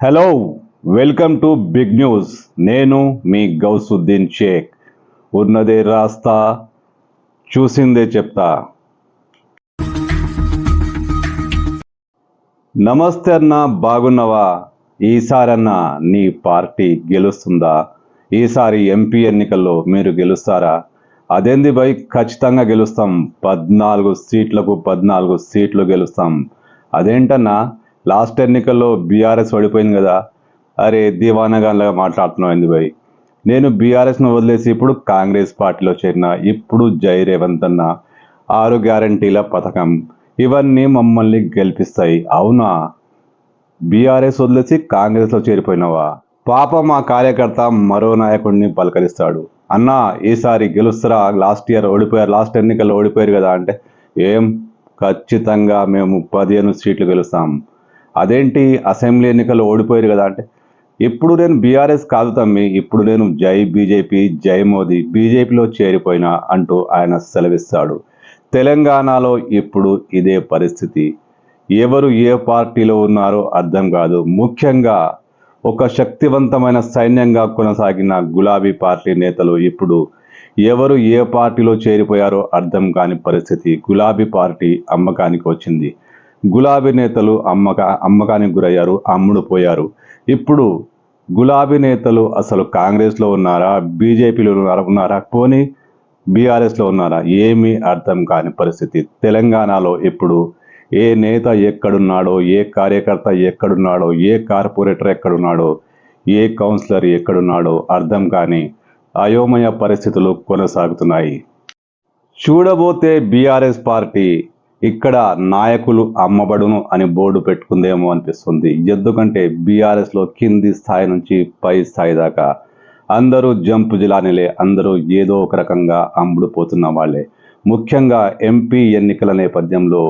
Hello, welcome to big news. నేను మీ గౌసుద్దీన్ షేక్. ఉన్నదే రాస్తా, చూసిందే చెప్తా. నమస్తే అన్న, బాగున్నావా? ఈసారన్నా నీ పార్టీ గెలుస్తుందా? ఈసారి ఎంపీ ఎన్నికల్లో మీరు గెలుస్తారా? అదేంది భయ్, ఖచ్చితంగా గెలుస్తాం. 14 సీట్లకు 14 సీట్లు గెలుస్తాం. అదేంటన్నా, లాస్ట్ ఎన్నికల్లో బీఆర్ఎస్ ఓడిపోయింది కదా. అరే దివానగాన్లాగా మాట్లాడుతున్నావు ఏంది భయ్? నేను బీఆర్ఎస్ను వదిలేసి ఇప్పుడు కాంగ్రెస్ పార్టీలో చేరిన. ఇప్పుడు జై రేవంత్ అన్న, 6 గ్యారంటీల పథకం, ఇవన్నీ మమ్మల్ని గెలిపిస్తాయి. అవునా? బీఆర్ఎస్ వదిలేసి కాంగ్రెస్లో చేరిపోయినావా? పాప మా కార్యకర్త మరో నాయకుడిని పలకరిస్తాడు. అన్నా, ఈసారి గెలుస్తారా? లాస్ట్ ఇయర్ ఓడిపోయారు, లాస్ట్ ఎన్నికల్లో ఓడిపోయారు కదా అంటే, ఏం, ఖచ్చితంగా మేము 15 సీట్లు గెలుస్తాం. అదేంటి, అసెంబ్లీ ఎన్నికల్లో ఓడిపోయారు కదా అంటే, ఇప్పుడు నేను బీఆర్ఎస్ కాదు తమ్మి, ఇప్పుడు నేను జై బీజేపీ, జై మోదీ, బీజేపీలో చేరిపోయినా అంటూ ఆయన సెలవిస్తాడు. తెలంగాణలో ఇప్పుడు ఇదే పరిస్థితి. ఎవరు ఏ పార్టీలో ఉన్నారో అర్థం కాదు. ముఖ్యంగా ఒక శక్తివంతమైన సైన్యంగా కొనసాగిన గులాబీ పార్టీ నేతలు ఇప్పుడు ఎవరు ఏ పార్టీలో చేరిపోయారో అర్థం కాని పరిస్థితి. గులాబీ పార్టీ అమ్మకానికి వచ్చింది. గులాబీ నేతలు అమ్మకానికి గురయ్యారు, అమ్ముడు పోయారు. ఇప్పుడు గులాబీ నేతలు అసలు కాంగ్రెస్లో ఉన్నారా, బీజేపీలో ఉన్నారా, పోనీ బీఆర్ఎస్లో ఉన్నారా? ఏమీ అర్థం కాని పరిస్థితి. తెలంగాణలో ఇప్పుడు ఏ నేత ఎక్కడున్నాడో, ఏ కార్యకర్త ఎక్కడున్నాడో, ఏ కార్పొరేటర్ ఎక్కడున్నాడో, ఏ కౌన్సిలర్ ఎక్కడున్నాడో అర్థం కాని అయోమయ పరిస్థితులు కొనసాగుతున్నాయి. చూడబోతే బీఆర్ఎస్ పార్టీ ఇక్కడ నాయకులు అమ్మబడును అని బోర్డు పెట్టుకుందేమో అనిపిస్తుంది. ఎందుకంటే బీఆర్ఎస్లో కింది స్థాయి నుంచి పై స్థాయి దాకా అందరూ జంపు జిలానిలే, అందరూ ఏదో ఒక రకంగా అమ్ముడుపోతున్న వాళ్ళే. ముఖ్యంగా ఎంపీ ఎన్నికల నేపథ్యంలో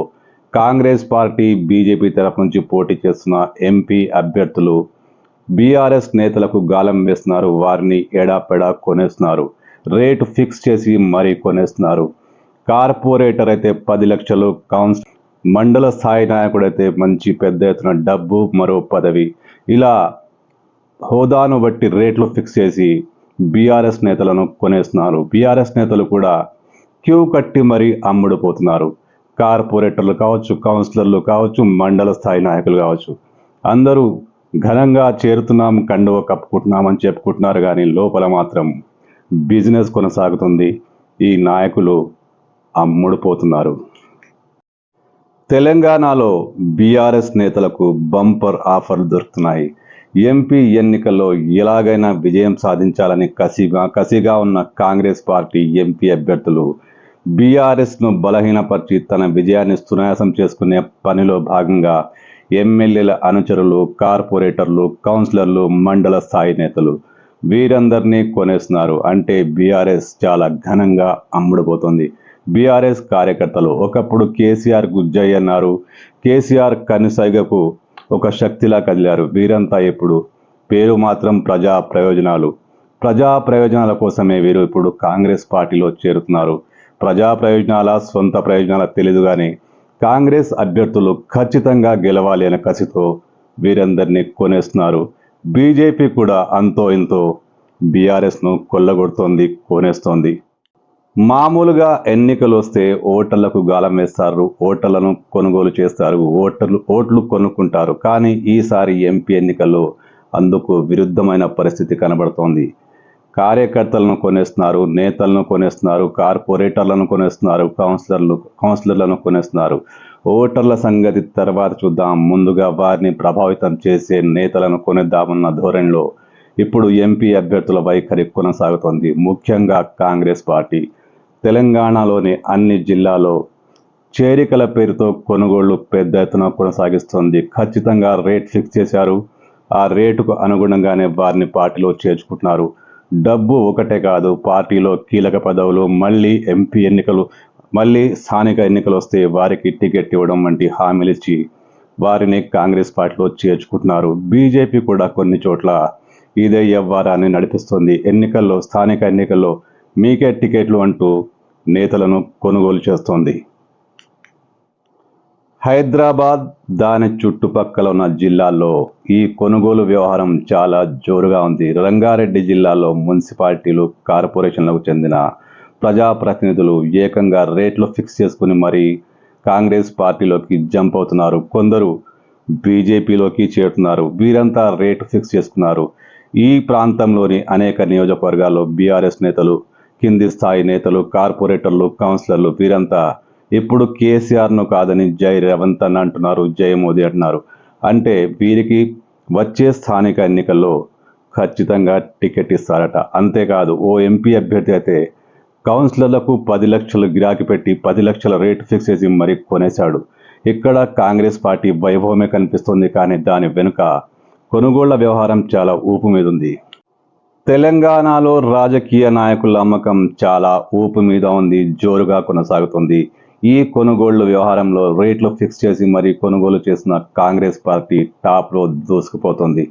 కాంగ్రెస్ పార్టీ, బీజేపీ తరఫు నుంచి పోటీ చేస్తున్న ఎంపీ అభ్యర్థులు బీఆర్ఎస్ నేతలకు గాలం వేస్తున్నారు. వారిని ఎడాపెడా కొనేస్తున్నారు. రేటు ఫిక్స్ చేసి మరీ కొనేస్తున్నారు. కార్పొరేటర్ అయితే 10 లక్షలు, మండల స్థాయి నాయకుడైతే మంచి పెద్ద ఎత్తున డబ్బు, మరో పదవి, ఇలా హోదాను బట్టి రేట్లు ఫిక్స్ చేసి బీఆర్ఎస్ నేతలను కొనేస్తున్నారు. బీఆర్ఎస్ నేతలు కూడా క్యూ కట్టి మరీ అమ్ముడుపోతున్నారు. కార్పొరేటర్లు కావచ్చు, కౌన్సిలర్లు కావచ్చు, మండల స్థాయి నాయకులు కావచ్చు, అందరూ ఘనంగా చేరుతున్నాం, కండువ కప్పుకుంటున్నామని చెప్పుకుంటున్నారు. కానీ లోపల మాత్రం బిజినెస్ కొనసాగుతుంది. ఈ నాయకులు అమ్ముడుపోతున్నారు. తెలంగాణలో బీఆర్ఎస్ నేతలకు బంపర్ ఆఫర్లు దొరుకుతున్నాయి. ఎంపీ ఎన్నికల్లో ఎలాగైనా విజయం సాధించాలని కసిగా ఉన్న కాంగ్రెస్ పార్టీ ఎంపీ అభ్యర్థులు బీఆర్ఎస్ను బలహీనపరిచి తన విజయాన్ని సునాయాసం చేసుకునే పనిలో భాగంగా ఎమ్మెల్యేల అనుచరులు, కార్పొరేటర్లు, కౌన్సిలర్లు, మండల స్థాయి నేతలు వీరందరినీ కొనేస్తున్నారు. అంటే బీఆర్ఎస్ చాలా ఘనంగా అమ్ముడుపోతుంది. బీఆర్ఎస్ కార్యకర్తలు ఒకప్పుడు కేసీఆర్ గుజ్జయ్య అన్నారు. కేసీఆర్ కనుసైగకు ఒక శక్తిలా కదిలారు. వీరంతా ఇప్పుడు పేరు మాత్రం ప్రజా ప్రయోజనాల కోసమే వీరు ఇప్పుడు కాంగ్రెస్ పార్టీలో చేరుతున్నారు. ప్రజా ప్రయోజనాల, సొంత ప్రయోజనాల తెలియదు కానీ కాంగ్రెస్ అభ్యర్థులు ఖచ్చితంగా గెలవాలి అనే కసితో వీరందరినీ కొనేస్తున్నారు. బీజేపీ కూడా అంతో ఇంతో బీఆర్ఎస్ను కొల్లగొడుతోంది, కొనేస్తోంది. మామూలుగా ఎన్నికలు వస్తే ఓటర్లకు గాలం వేస్తారు, ఓటర్లను కొనుగోలు చేస్తారు, ఓట్లు కొనుక్కుంటారు. కానీ ఈసారి ఎంపీ ఎన్నికల్లో అందుకు విరుద్ధమైన పరిస్థితి కనబడుతోంది. కార్యకర్తలను కొనేస్తున్నారు, నేతలను కొనేస్తున్నారు, కార్పొరేటర్లను కొనేస్తున్నారు, కౌన్సిలర్లను కొనేస్తున్నారు. ఓటర్ల సంగతి తర్వాత చూద్దాం, ముందుగా వారిని ప్రభావితం చేసే నేతలను కొనేద్దామన్న ధోరణిలో ఇప్పుడు ఎంపీ అభ్యర్థుల వైఖరి కొనసాగుతోంది. ముఖ్యంగా కాంగ్రెస్ పార్టీ తెలంగాణలోని అన్ని జిల్లాల్లో చేరికల పేరుతో కొనుగోళ్లు పెద్ద ఎత్తున కొనసాగిస్తోంది. ఖచ్చితంగా రేట్ ఫిక్స్ చేశారు. ఆ రేటుకు అనుగుణంగానే వారిని పార్టీలో చేర్చుకుంటున్నారు. డబ్బు ఒకటే కాదు, పార్టీలో కీలక పదవులు, మళ్ళీ ఎంపీ ఎన్నికలు, మళ్ళీ స్థానిక ఎన్నికలు వస్తే వారికి టికెట్ ఇవ్వడం వంటి హామీలు ఇచ్చి వారిని కాంగ్రెస్ పార్టీలో చేర్చుకుంటున్నారు. బీజేపీ కూడా కొన్ని చోట్ల ఇదే వ్యవహారాన్ని నడిపిస్తుంది. స్థానిక ఎన్నికల్లో మీకే టికెట్లు అంటూ నేతలను కొనుగోలు చేస్తోంది. హైదరాబాద్ దాని చుట్టుపక్కల ఉన్న జిల్లాల్లో ఈ కొనుగోలు వ్యవహారం చాలా జోరుగా ఉంది. రంగారెడ్డి జిల్లాలో మున్సిపాలిటీలు, కార్పొరేషన్లకు చెందిన ప్రజాప్రతినిధులు ఏకంగా రేట్లు ఫిక్స్ చేసుకుని మరీ కాంగ్రెస్ పార్టీలోకి జంప్ అవుతున్నారు. కొందరు బీజేపీలోకి చేరుతున్నారు. వీరంతా రేటు ఫిక్స్ చేసుకున్నారు. ఈ ప్రాంతంలోని అనేక నియోజకవర్గాల్లో బీఆర్ఎస్ నేతలు, కింది స్థాయి నేతలు, కార్పొరేటర్లు, కౌన్సిలర్లు వీరంతా ఇప్పుడు కేసీఆర్ను కాదని జై రేవంత్ అని అంటున్నారు, జై మోదీ అంటున్నారు. అంటే వీరికి వచ్చే స్థానిక ఎన్నికల్లో ఖచ్చితంగా టికెట్ ఇస్తారట. అంతేకాదు ఓ ఎంపీ అభ్యర్థి అయితే కౌన్సిలర్లకు 10 లక్షలు గిరాకీ పెట్టి 10 లక్షల రేటు ఫిక్స్ చేసి మరీ కొనేశాడు. ఇక్కడ కాంగ్రెస్ పార్టీ వైభవమే కనిపిస్తుంది, కానీ దాని వెనుక కొనుగోళ్ల వ్యవహారం చాలా ఊపు మీద ఉంది. తెలంగాణలో రాజకీయ నాయకుల అమ్మకం చాలా ఊపు మీద ఉంది, జోరుగా కొనసాగుతుంది. ఈ కొనుగోళ్ల వ్యవహారంలో రేట్లు ఫిక్స్ చేసి మరీ కొనుగోలు చేసిన కాంగ్రెస్ పార్టీ టాప్లో దూసుకుపోతుంది.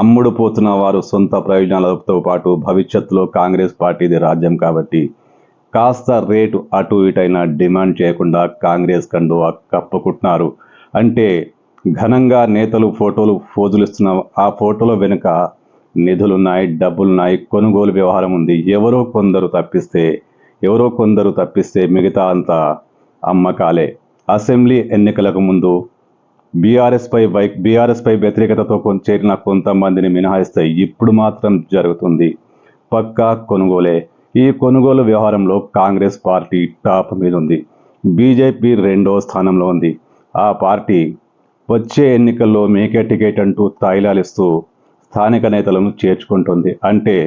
అమ్ముడు పోతున్న వారు సొంత ప్రయోజనాలతో పాటు భవిష్యత్తులో కాంగ్రెస్ పార్టీది రాజ్యం కాబట్టి కాస్త రేటు అటు ఇటైనా డిమాండ్ చేయకుండా కాంగ్రెస్ కండువా కప్పుకుంటున్నారు. అంటే ఘనంగా నేతలు ఫోటోలు ఫోజులిస్తున్న ఆ ఫోటోల వెనుక నిధులున్నాయి, డబ్బులున్నాయి, కొనుగోలు వ్యవహారం ఉంది. ఎవరో కొందరు తప్పిస్తే మిగతా అంతా అమ్మకాలే. అసెంబ్లీ ఎన్నికలకు ముందు బీఆర్ఎస్పై వ్యతిరేకతతో చేరిన కొంతమందిని మినహాయిస్తే ఇప్పుడు మాత్రం జరుగుతుంది పక్కా కొనుగోలే. ఈ కొనుగోలు వ్యవహారంలో కాంగ్రెస్ పార్టీ టాప్ మీద ఉంది. బీజేపీ 2వ స్థానంలో ఉంది. ఆ పార్టీ వచ్చే ఎన్నికల్లో మేకే టికెట్ అంటూ తాయిలాలిస్తూ స్థానిక నేతలను చేర్చుకుంటుంది. అంటే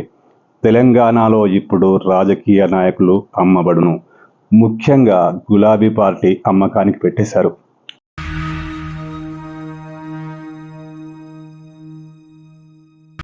తెలంగాణలో ఇప్పుడు రాజకీయ నాయకులు అమ్మబడును. ముఖ్యంగా గులాబీ పార్టీ అమ్మకానికి పెట్టేశారు.